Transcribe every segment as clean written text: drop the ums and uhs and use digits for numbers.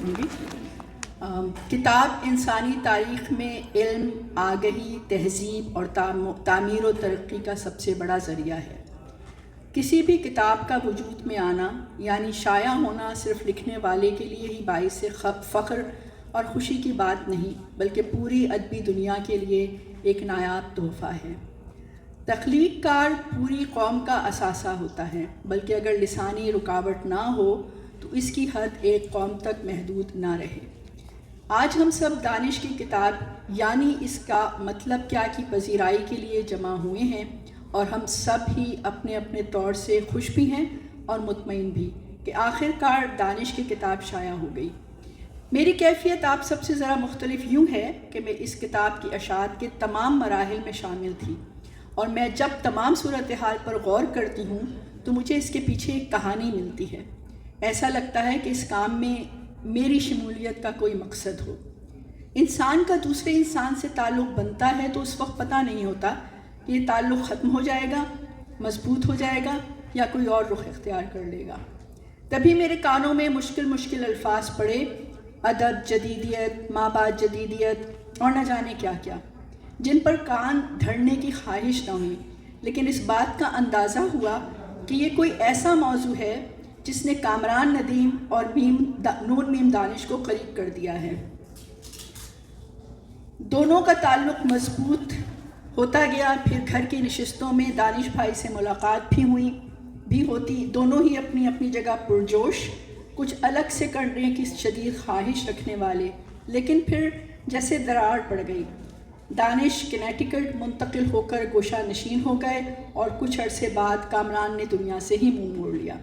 کروں گی۔ کتاب انسانی تاریخ میں علم، آگہی، تہذیب اور تعمیر و ترقی کا سب سے بڑا ذریعہ ہے۔ کسی بھی کتاب کا وجود میں آنا یعنی شائع ہونا صرف لکھنے والے کے لیے ہی باعث فخر اور خوشی کی بات نہیں، بلکہ پوری ادبی دنیا کے لیے ایک نایاب تحفہ ہے۔ تخلیق کار پوری قوم کا اثاثہ ہوتا ہے، بلکہ اگر لسانی رکاوٹ نہ ہو تو اس کی حد ایک قوم تک محدود نہ رہے۔ آج ہم سب دانش کی کتاب یعنی اس کا مطلب کیا کی پذیرائی کے لیے جمع ہوئے ہیں، اور ہم سب ہی اپنے اپنے طور سے خوش بھی ہیں اور مطمئن بھی کہ آخر کار دانش کی کتاب شائع ہو گئی۔ میری کیفیت آپ سب سے ذرا مختلف یوں ہے کہ میں اس کتاب کی اشاعت کے تمام مراحل میں شامل تھی، اور میں جب تمام صورتحال پر غور کرتی ہوں تو مجھے اس کے پیچھے ایک کہانی ملتی ہے۔ ایسا لگتا ہے کہ اس کام میں میری شمولیت کا کوئی مقصد ہو۔ انسان کا دوسرے انسان سے تعلق بنتا ہے تو اس وقت پتہ نہیں ہوتا کہ یہ تعلق ختم ہو جائے گا، مضبوط ہو جائے گا یا کوئی اور رخ اختیار کر لے گا۔ تبھی میرے کانوں میں مشکل الفاظ پڑے، ادب، جدیدیت، ماں بعد جدیدیت اور نہ جانے کیا کیا، جن پر کان دھرنے کی خواہش نہ ہوئی، لیکن اس بات کا اندازہ ہوا کہ یہ کوئی ایسا موضوع ہے جس نے کامران ندیم اور نون میم دانش کو قریب کر دیا ہے۔ دونوں کا تعلق مضبوط ہوتا گیا، پھر گھر کی نشستوں میں دانش بھائی سے ملاقات بھی ہوتی، دونوں ہی اپنی اپنی جگہ پرجوش، کچھ الگ سے کرنے کی شدید خواہش رکھنے والے، لیکن پھر جیسے درار پڑ گئی۔ دانش کنیٹیکٹ منتقل ہو کر گوشہ نشین ہو گئے اور کچھ عرصے بعد کامران نے دنیا سے ہی منہ موڑ لیا۔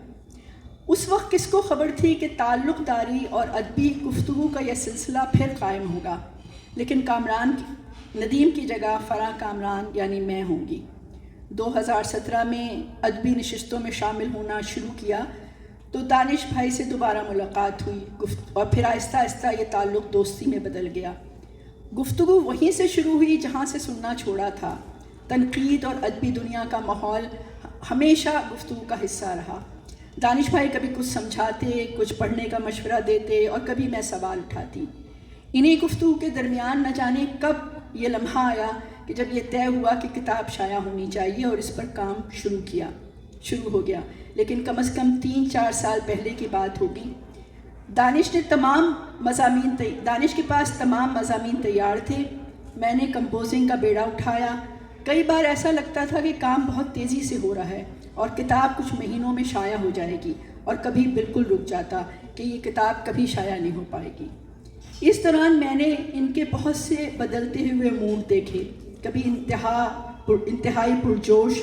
اس وقت کس کو خبر تھی کہ تعلق داری اور ادبی گفتگو کا یہ سلسلہ پھر قائم ہوگا، لیکن کامران ندیم کی جگہ فرح کامران یعنی میں ہوں گی۔ 2017 میں ادبی نشستوں میں شامل ہونا شروع کیا تو دانش بھائی سے دوبارہ ملاقات ہوئی اور پھر آہستہ آہستہ یہ تعلق دوستی میں بدل گیا۔ گفتگو وہیں سے شروع ہوئی جہاں سے سننا چھوڑا تھا۔ تنقید اور ادبی دنیا کا ماحول ہمیشہ گفتگو کا حصہ رہا۔ دانش بھائی کبھی کچھ سمجھاتے، کچھ پڑھنے کا مشورہ دیتے اور کبھی میں سوال اٹھاتی۔ انہی گفتگو کے درمیان نہ جانے کب یہ لمحہ آیا کہ جب یہ طے ہوا کہ کتاب شائع ہونی چاہیے اور اس پر کام شروع ہو گیا، لیکن کم از کم 3-4 سال پہلے کی بات ہوگی۔ دانش کے پاس تمام مضامین تیار تھے۔ میں نے کمپوزنگ کا بیڑا اٹھایا۔ کئی بار ایسا لگتا تھا کہ کام بہت تیزی سے ہو رہا ہے اور کتاب کچھ مہینوں میں شائع ہو جائے گی، اور کبھی بالکل رک جاتا کہ یہ کتاب کبھی شائع نہیں ہو پائے گی۔ اس دوران میں نے ان کے بہت سے بدلتے ہوئے موڈ دیکھے، کبھی انتہائی پرجوش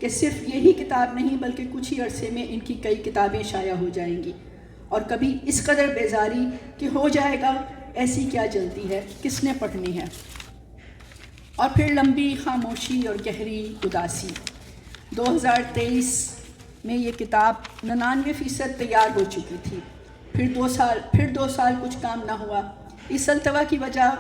کہ صرف یہی کتاب نہیں بلکہ کچھ ہی عرصے میں ان کی کئی کتابیں شائع ہو جائیں گی، اور کبھی اس قدر بیزاری کہ ہو جائے گا، ایسی کیا جلدی ہے، کس نے پڑھنی ہے، اور پھر لمبی خاموشی اور گہری اداسی۔ 2023 میں یہ کتاب 99% تیار ہو چکی تھی۔ پھر دو سال کچھ کام نہ ہوا۔ اس التوا کی وجہ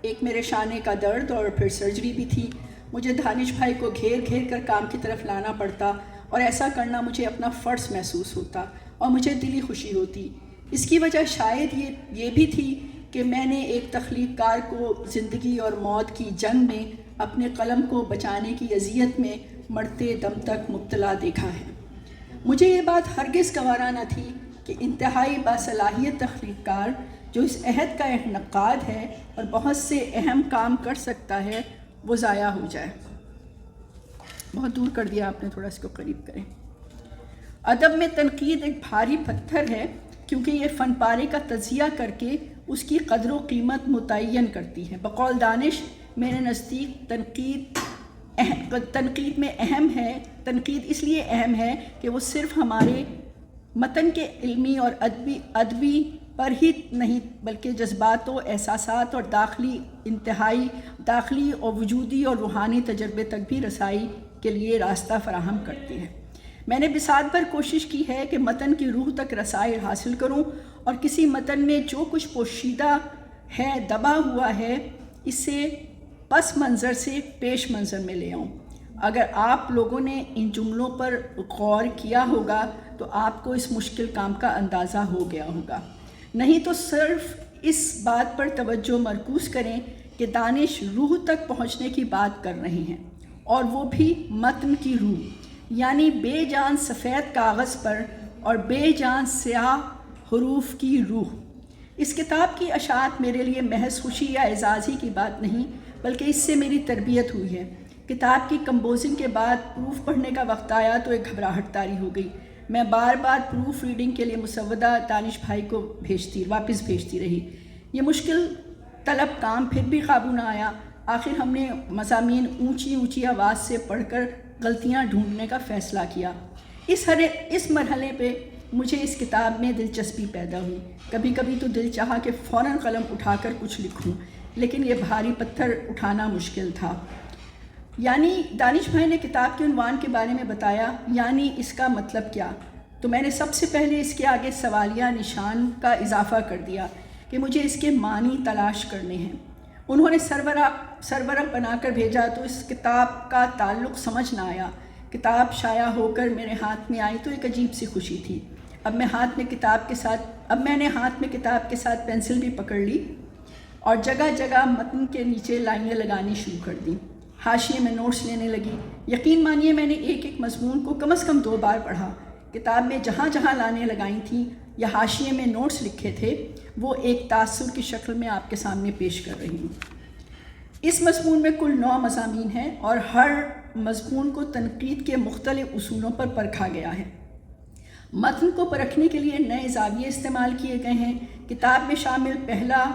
ایک میرے شانے کا درد اور پھر سرجری بھی تھی۔ مجھے دانش بھائی کو گھیر کر کام کی طرف لانا پڑتا، اور ایسا کرنا مجھے اپنا فرض محسوس ہوتا اور مجھے دلی خوشی ہوتی۔ اس کی وجہ شاید یہ بھی تھی کہ میں نے ایک تخلیق کار کو زندگی اور موت کی جنگ میں اپنے قلم کو بچانے کی اذیت میں مرتے دم تک مبتلا دیکھا ہے۔ مجھے یہ بات ہرگز گوارا نہ تھی کہ انتہائی باصلاحیت تخلیق کار جو اس عہد کا انعقاد ہے اور بہت سے اہم کام کر سکتا ہے، وہ ضائع ہو جائے۔ بہت دور کر دیا آپ نے، تھوڑا اس کو قریب کریں۔ ادب میں تنقید ایک بھاری پتھر ہے، کیونکہ یہ فن پارے کا تجزیہ کر کے اس کی قدر و قیمت متعین کرتی ہے۔ بقول دانش میرے نزدیک تنقید میں اہم ہے۔ تنقید اس لیے اہم ہے کہ وہ صرف ہمارے متن کے علمی اور ادبی پر ہی نہیں بلکہ جذبات و احساسات اور داخلی اور وجودی اور روحانی تجربے تک بھی رسائی کے لیے راستہ فراہم کرتے ہیں۔ میں نے بساط بھر کوشش کی ہے کہ متن کی روح تک رسائی حاصل کروں اور کسی متن میں جو کچھ پوشیدہ ہے، دبا ہوا ہے، اسے پس منظر سے پیش منظر میں لے آؤں۔ اگر آپ لوگوں نے ان جملوں پر غور کیا ہوگا تو آپ کو اس مشکل کام کا اندازہ ہو گیا ہوگا۔ نہیں تو صرف اس بات پر توجہ مرکوز کریں کہ دانش روح تک پہنچنے کی بات کر رہے ہیں، اور وہ بھی متن کی روح، یعنی بے جان سفید کاغذ پر اور بے جان سیاہ حروف کی روح۔ اس کتاب کی اشاعت میرے لیے محض خوشی یا اعزاز ہی کی بات نہیں، بلکہ اس سے میری تربیت ہوئی ہے۔ کتاب کی کمپوزنگ کے بعد پروف پڑھنے کا وقت آیا تو ایک گھبراہٹ طاری ہو گئی۔ میں بار بار پروف ریڈنگ کے لیے مسودہ دانش بھائی کو واپس بھیجتی رہی۔ یہ مشکل طلب کام پھر بھی قابو نہ آیا۔ آخر ہم نے مضامین اونچی آواز سے پڑھ کر غلطیاں ڈھونڈنے کا فیصلہ کیا۔ اس مرحلے پہ مجھے اس کتاب میں دلچسپی پیدا ہوئی۔ کبھی کبھی تو دل چاہا کہ فوراً قلم اٹھا کر کچھ لکھوں، لیکن یہ بھاری پتھر اٹھانا مشکل تھا۔ یعنی دانش بھائی نے کتاب کے عنوان کے بارے میں بتایا، یعنی اس کا مطلب کیا؟ تو میں نے سب سے پہلے اس کے آگے سوالیہ نشان کا اضافہ کر دیا کہ مجھے اس کے معنی تلاش کرنے ہیں۔ انہوں نے سربراہ بنا کر بھیجا تو اس کتاب کا تعلق سمجھ نہ آیا۔ کتاب شائع ہو کر میرے ہاتھ میں آئی تو ایک عجیب سی خوشی تھی۔ اب میں نے ہاتھ میں کتاب کے ساتھ پینسل بھی پکڑ لی اور جگہ جگہ متن کے نیچے لائنیں لگانی شروع کر دیں۔ حاشیے میں نوٹس لینے لگی۔ یقین مانیے میں نے ایک مضمون کو کم از کم 2 بار پڑھا۔ کتاب میں جہاں جہاں لائنیں لگائی تھیں یا حاشیے میں نوٹس لکھے تھے وہ ایک تاثر کی شکل میں آپ کے سامنے پیش کر رہی ہوں۔ اس مضمون میں کل 9 مضامین ہیں اور ہر مضمون کو تنقید کے مختلف اصولوں پر پرکھا گیا ہے۔ متن کو پرکھنے کے لیے نئے زاویے استعمال کیے گئے ہیں۔ کتاب میں شامل پہلا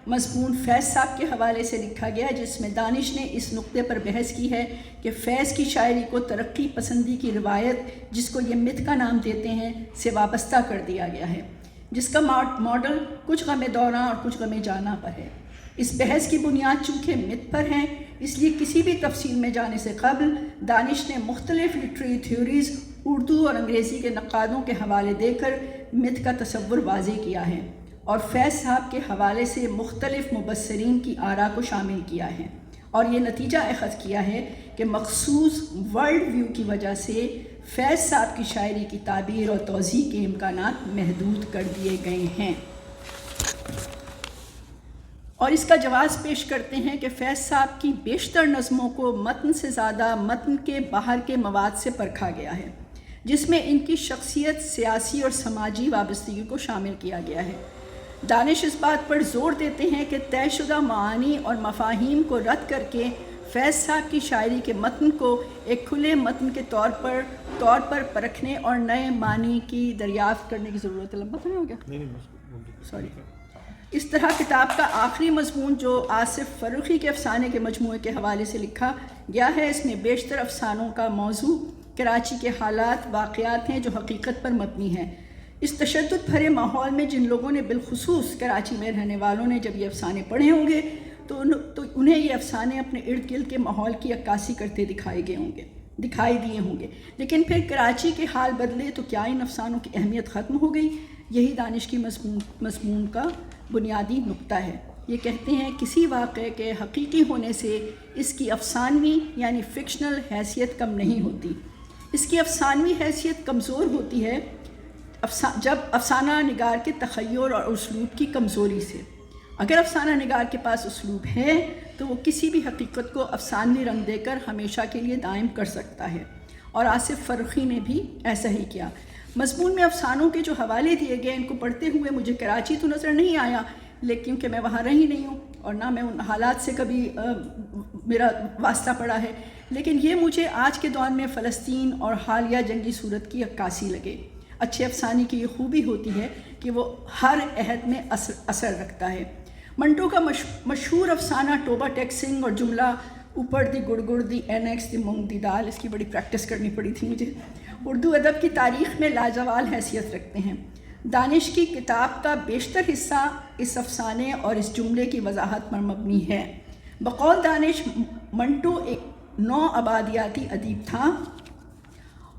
مضمون فیض صاحب کے حوالے سے لکھا گیا، جس میں دانش نے اس نقطے پر بحث کی ہے کہ فیض کی شاعری کو ترقی پسندی کی روایت، جس کو یہ مت کا نام دیتے ہیں، سے وابستہ کر دیا گیا ہے، جس کا ماڈل کچھ غم دوراں اور کچھ غم جانا پر ہے۔ اس بحث کی بنیاد چونکہ مت پر ہیں، اس لیے کسی بھی تفصیل میں جانے سے قبل دانش نے مختلف لٹریری تھیوریز اردو اور انگریزی کے نقادوں کے حوالے دے کر مت کا تصور واضح کیا ہے، اور فیض صاحب کے حوالے سے مختلف مبصرین کی آراء کو شامل کیا ہے، اور یہ نتیجہ اخذ کیا ہے کہ مخصوص ورلڈ ویو کی وجہ سے فیض صاحب کی شاعری کی تعبیر اور توضیح کے امکانات محدود کر دیے گئے ہیں۔ اور اس کا جواز پیش کرتے ہیں کہ فیض صاحب کی بیشتر نظموں کو متن سے زیادہ متن کے باہر کے مواد سے پرکھا گیا ہے، جس میں ان کی شخصیت، سیاسی اور سماجی وابستگی کو شامل کیا گیا ہے۔ دانش اس بات پر زور دیتے ہیں کہ طے شدہ معانی اور مفاہیم کو رد کر کے فیض صاحب کی شاعری کے متن کو ایک کھلے متن کے طور پر پرکھنے اور نئے معنی کی دریافت کرنے کی ضرورت ہے۔ لمبا تو نہیں ہو گیا؟ سوری۔ اس طرح کتاب کا آخری مضمون، جو آصف فروخی کے افسانے کے مجموعے کے حوالے سے لکھا گیا ہے، اس میں بیشتر افسانوں کا موضوع کراچی کے حالات، واقعات ہیں جو حقیقت پر مبنی ہیں۔ اس تشدد بھرے ماحول میں جن لوگوں نے بالخصوص کراچی میں رہنے والوں نے جب یہ افسانے پڑھے ہوں گے تو انہیں یہ افسانے اپنے ارد گرد کے ماحول کی عکاسی کرتے دکھائی دیے ہوں گے، لیکن پھر کراچی کے حال بدلے تو کیا ان افسانوں کی اہمیت ختم ہو گئی؟ یہی دانش کی مضمون کا بنیادی نقطہ ہے۔ یہ کہتے ہیں کسی واقعے کے حقیقی ہونے سے اس کی افسانوی یعنی فکشنل حیثیت کم نہیں ہوتی، اس کی افسانوی حیثیت کمزور ہوتی ہے جب افسانہ نگار کے تخیل اور اسلوب کی کمزوری سے۔ اگر افسانہ نگار کے پاس اسلوب ہے تو وہ کسی بھی حقیقت کو افسانوی رنگ دے کر ہمیشہ کے لیے دائم کر سکتا ہے، اور آصف فروخی نے بھی ایسا ہی کیا۔ مضمون میں افسانوں کے جو حوالے دیے گئے، ان کو پڑھتے ہوئے مجھے کراچی تو نظر نہیں آیا، لیکن کہ میں وہاں رہی نہیں ہوں اور نہ میں ان حالات سے کبھی میرا واسطہ پڑا ہے، لیکن یہ مجھے آج کے دور میں فلسطین اور حالیہ جنگی صورت کی عکاسی لگے۔ اچھے افسانے کی یہ خوبی ہوتی ہے کہ وہ ہر عہد میں اثر رکھتا ہے۔ منٹو کا مشہور افسانہ ٹوبہ ٹیک سنگھ اور جملہ اوپر دی گڑ گڑ دی اینیکس دی مونگ دی دال، اس کی بڑی پریکٹس کرنی پڑی تھی مجھے، اردو ادب کی تاریخ میں لاجوال حیثیت رکھتے ہیں۔ دانش کی کتاب کا بیشتر حصہ اس افسانے اور اس جملے کی وضاحت پر مبنی ہے۔ بقول دانش، منٹو ایک نو آبادیاتی ادیب تھا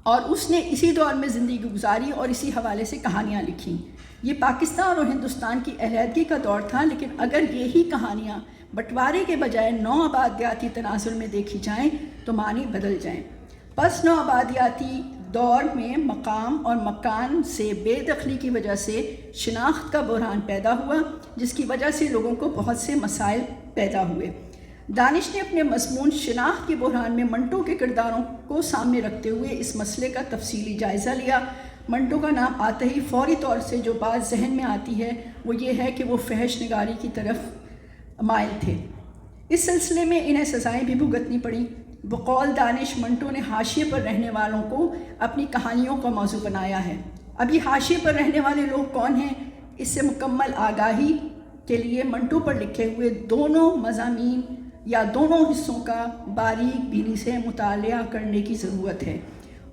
اور اس نے اسی دور میں زندگی گزاری اور اسی حوالے سے کہانیاں لکھیں۔ یہ پاکستان اور ہندوستان کی علیحدگی کا دور تھا، لیکن اگر یہی کہانیاں بٹوارے کے بجائے نو آبادیاتی تناظر میں دیکھی جائیں تو معنی بدل جائیں۔ پس نو آبادیاتی دور میں مقام اور مکان سے بے دخلی کی وجہ سے شناخت کا بحران پیدا ہوا، جس کی وجہ سے لوگوں کو بہت سے مسائل پیدا ہوئے۔ دانش نے اپنے مضمون شناخت کے بحران میں منٹو کے کرداروں کو سامنے رکھتے ہوئے اس مسئلے کا تفصیلی جائزہ لیا۔ منٹو کا نام آتے ہی فوری طور سے جو بات ذہن میں آتی ہے وہ یہ ہے کہ وہ فحش نگاری کی طرف مائل تھے۔ اس سلسلے میں انہیں سزائیں بھی بھگتنی پڑیں۔ بقول دانش، منٹو نے حاشیے پر رہنے والوں کو اپنی کہانیوں کا موضوع بنایا ہے۔ اب یہ حاشیے پر رہنے والے لوگ کون ہیں، اس سے مکمل آگاہی کے لیے منٹو پر لکھے ہوئے دونوں مضامین یا دونوں حصوں کا باریک بینی سے مطالعہ کرنے کی ضرورت ہے۔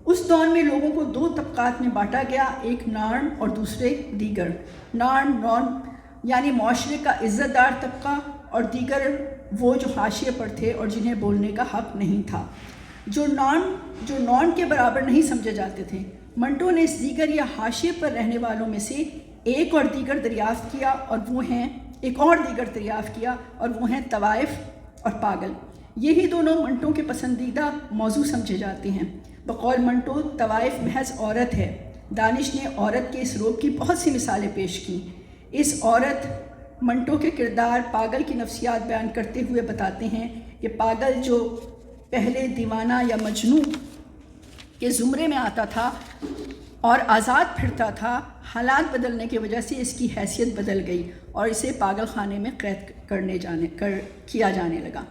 اس دور میں لوگوں کو دو طبقات میں بانٹا گیا، ایک نارن اور دوسرے دیگر۔ نارن یعنی معاشرے کا عزت دار طبقہ، اور دیگر وہ جو حاشیے پر تھے اور جنہیں بولنے کا حق نہیں تھا، جو نان کے برابر نہیں سمجھے جاتے تھے۔ منٹو نے اس دیگر یا حاشیے پر رہنے والوں میں سے ایک اور دیگر دریافت کیا اور وہ ہیں طوائف اور پاگل۔ یہی دونوں منٹو کے پسندیدہ موضوع سمجھے جاتے ہیں۔ بقول منٹو، طوائف محض عورت ہے۔ دانش نے عورت کے اس روپ کی بہت سی مثالیں پیش کیں۔ اس عورت منٹو کے کردار پاگل کی نفسیات بیان کرتے ہوئے بتاتے ہیں کہ پاگل جو پہلے دیوانہ یا مجنون کے زمرے میں آتا تھا اور آزاد پھرتا تھا، حالات بدلنے کی وجہ سے اس کی حیثیت بدل گئی اور اسے پاگل خانے میں قید کیا جانے لگا۔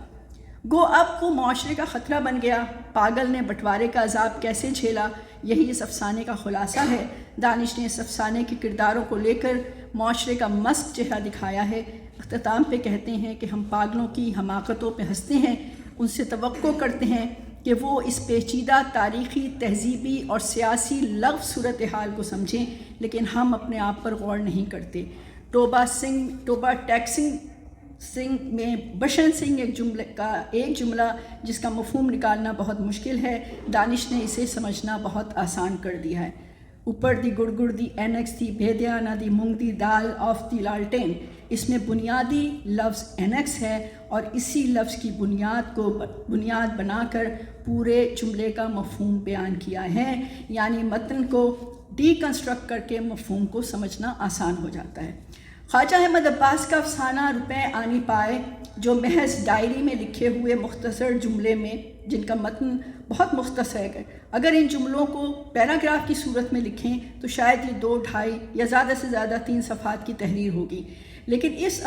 گو اب وہ معاشرے کا خطرہ بن گیا۔ پاگل نے بٹوارے کا عذاب کیسے جھیلا، یہی اس افسانے کا خلاصہ ہے۔ دانش نے اس افسانے کے کرداروں کو لے کر معاشرے کا مست چہرہ دکھایا ہے۔ اختتام پہ کہتے ہیں کہ ہم پاگلوں کی حماقتوں پہ ہنستے ہیں، ان سے توقع کرتے ہیں کہ وہ اس پیچیدہ تاریخی، تہذیبی اور سیاسی لغو صورتحال کو سمجھیں، لیکن ہم اپنے آپ پر غور نہیں کرتے۔ ٹوبہ ٹیک سنگھ میں بشن سنگھ ایک جملہ جس کا مفہوم نکالنا بہت مشکل ہے، دانش نے اسے سمجھنا بہت آسان کر دیا ہے۔ اوپر دی گڑ دی اینکس دی بھیدیانہ دی مونگ دی دال آف دی لالٹین، اس میں بنیادی لفظ اینکس ہے اور اسی لفظ کی بنیاد بنا کر پورے جملے کا مفہوم بیان کیا ہے، یعنی متن کو ڈی کنسٹرکٹ کر کے مفہوم کو سمجھنا آسان ہو جاتا ہے۔ خواجہ احمد عباس کا افسانہ روپے آنی پائے، جو محض ڈائری میں لکھے ہوئے مختصر جملے میں، جن کا متن بہت مختصر ہے، اگر ان جملوں کو پیراگراف کی صورت میں لکھیں تو شاید یہ 2، 2.5 یا زیادہ سے زیادہ 3 صفحات کی تحریر ہوگی، لیکن اس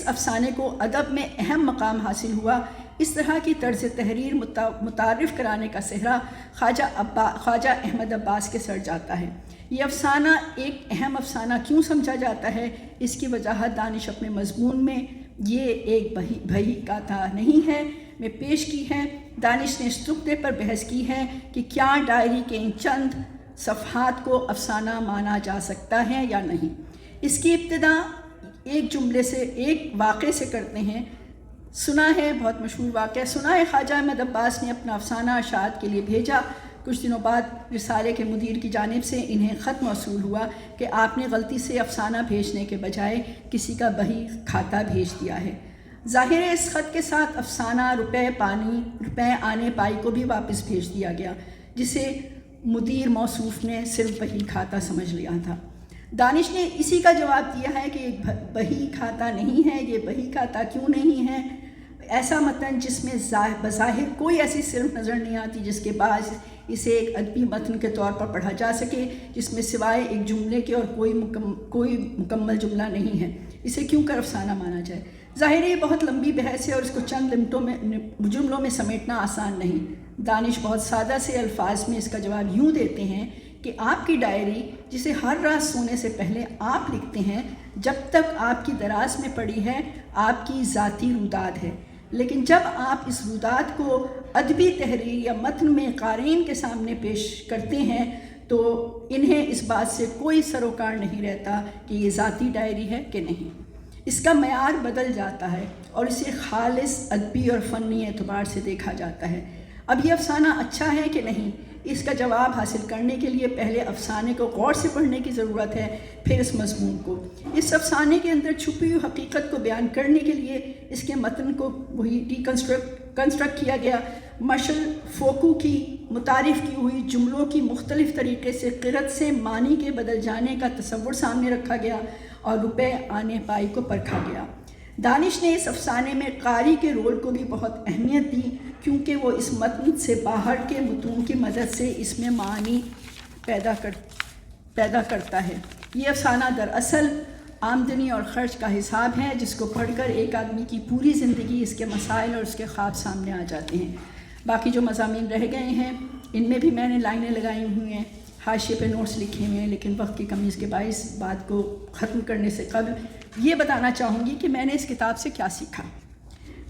افسانے کو ادب میں اہم مقام حاصل ہوا۔ اس طرح کی طرز تحریر متعارف کرانے کا صحرا خواجہ احمد عباس کے سر جاتا ہے۔ یہ افسانہ ایک اہم افسانہ کیوں سمجھا جاتا ہے، اس کی وضاحت دانش اپنے مضمون میں یہ ایک بھئی گاتھا نہیں ہے میں پیش کی ہے۔ دانش نے اس نقطے پر بحث کی ہے کہ کیا ڈائری کے ان چند صفحات کو افسانہ مانا جا سکتا ہے یا نہیں۔ اس کی ابتدا ایک واقعے سے کرتے ہیں۔ سنا ہے، بہت مشہور واقعہ سنا ہے، خواجہ احمد عباس نے اپنا افسانہ اشاعت کے لیے بھیجا۔ کچھ دنوں بعد رسالے کے مدیر کی جانب سے انہیں خط موصول ہوا کہ آپ نے غلطی سے افسانہ بھیجنے کے بجائے کسی کا بہی کھاتا بھیج دیا ہے۔ ظاہر ہے اس خط کے ساتھ افسانہ روپے آنے پائی کو بھی واپس بھیج دیا گیا، جسے مدیر موصوف نے صرف بہی کھاتا سمجھ لیا تھا۔ دانش نے اسی کا جواب دیا ہے کہ یہ بہی کھاتا نہیں ہے۔ یہ بہی کھاتا کیوں نہیں ہے؟ ایسا متن جس میں بظاہر کوئی ایسی صرف نظر نہیں آتی جس کے باعث اسے ایک ادبی متن کے طور پر پڑھا جا سکے، جس میں سوائے ایک جملے کے اور کوئی مکمل جملہ نہیں ہے، اسے کیوں کر افسانہ مانا جائے؟ ظاہر ہے یہ بہت لمبی بحث ہے اور اس کو چند جملوں میں سمیٹنا آسان نہیں۔ دانش بہت سادہ سے الفاظ میں اس کا جواب یوں دیتے ہیں کہ آپ کی ڈائری، جسے ہر رات سونے سے پہلے آپ لکھتے ہیں، جب تک آپ کی دراز میں پڑی ہے آپ کی ذاتی روداد ہے، لیکن جب آپ اس روداد کو ادبی تحریر یا متن میں قارئین کے سامنے پیش کرتے ہیں تو انہیں اس بات سے کوئی سروکار نہیں رہتا کہ یہ ذاتی ڈائری ہے کہ نہیں۔ اس کا معیار بدل جاتا ہے اور اسے خالص ادبی اور فنی اعتبار سے دیکھا جاتا ہے۔ اب یہ افسانہ اچھا ہے کہ نہیں، اس کا جواب حاصل کرنے کے لیے پہلے افسانے کو غور سے پڑھنے کی ضرورت ہے، پھر اس مضمون کو۔ اس افسانے کے اندر چھپی ہوئی حقیقت کو بیان کرنے کے لیے اس کے متن کو وہی کنسٹرکٹ کیا گیا۔ مشل فوکو کی متعارف کی ہوئی جملوں کی مختلف طریقے سے قرت سے معنی کے بدل جانے کا تصور سامنے رکھا گیا اور روپے آنے پائی کو پرکھا گیا۔ دانش نے اس افسانے میں قاری کے رول کو بھی بہت اہمیت دی، کیونکہ وہ اس متن سے باہر کے متون کی مدد سے اس میں معنی پیدا کرتا ہے۔ یہ افسانہ دراصل آمدنی اور خرچ کا حساب ہے، جس کو پڑھ کر ایک آدمی کی پوری زندگی، اس کے مسائل اور اس کے خواب سامنے آ جاتے ہیں۔ باقی جو مضامین رہ گئے ہیں ان میں بھی میں نے لائنیں لگائی ہوئی ہیں، حاشیے پہ نوٹس لکھے ہوئے ہیں، لیکن وقت کی کمی کے باعث بات کو ختم کرنے سے قبل یہ بتانا چاہوں گی کہ میں نے اس کتاب سے کیا سیکھا۔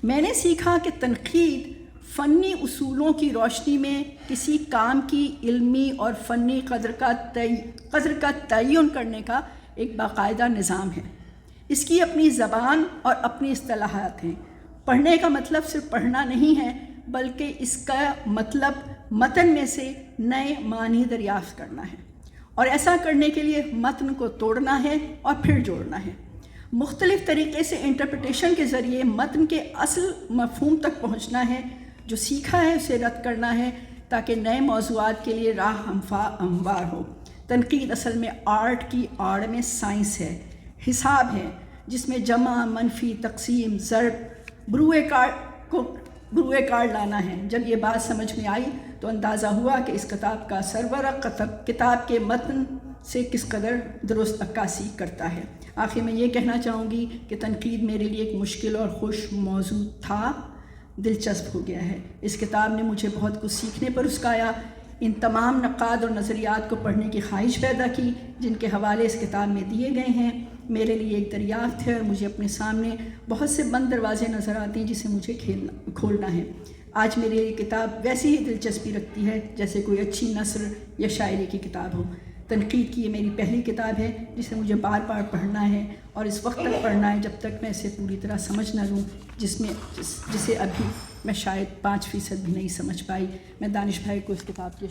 میں نے سیکھا کہ تنقید فنی اصولوں کی روشنی میں کسی کام کی علمی اور فنی قدر کا تعین کرنے کا ایک باقاعدہ نظام ہے۔ اس کی اپنی زبان اور اپنی اصطلاحات ہیں۔ پڑھنے کا مطلب صرف پڑھنا نہیں ہے، بلکہ اس کا مطلب متن میں سے نئے معنی دریافت کرنا ہے، اور ایسا کرنے کے لیے متن کو توڑنا ہے اور پھر جوڑنا ہے۔ مختلف طریقے سے انٹرپریٹیشن کے ذریعے متن کے اصل مفہوم تک پہنچنا ہے۔ جو سیکھا ہے اسے رد کرنا ہے تاکہ نئے موضوعات کے لیے راہ ہموار ہو۔ تنقید اصل میں آرٹ کی آڑ میں سائنس ہے، حساب ہے، جس میں جمع، منفی، تقسیم، ضرب، بروئے کار لانا ہے۔ جب یہ بات سمجھ میں آئی تو اندازہ ہوا کہ اس کتاب کا سرورق کتاب کے متن سے کس قدر درست عکاسی کرتا ہے۔ آخر میں یہ کہنا چاہوں گی کہ تنقید میرے لیے ایک مشکل اور خوش موضوع تھا، دلچسپ ہو گیا ہے۔ اس کتاب نے مجھے بہت کچھ سیکھنے پر اسکایا۔ ان تمام نقاد اور نظریات کو پڑھنے کی خواہش پیدا کی جن کے حوالے اس کتاب میں دیے گئے ہیں۔ میرے لیے ایک دریافت ہے اور مجھے اپنے سامنے بہت سے بند دروازے نظر آتے ہیں جسے مجھے کھولنا ہے۔ آج میرے لیے کتاب ویسی ہی دلچسپی رکھتی ہے جیسے کوئی اچھی نثر یا شاعری کی کتاب ہو۔ تنقید کی یہ میری پہلی کتاب ہے جسے مجھے بار بار پڑھنا ہے، اور اس وقت تک پڑھنا ہے جب تک میں اسے پوری طرح سمجھ نہ لوں، جسے ابھی میں شاید 5% بھی نہیں سمجھ پائی۔ میں دانش بھائی کو اس کتاب کی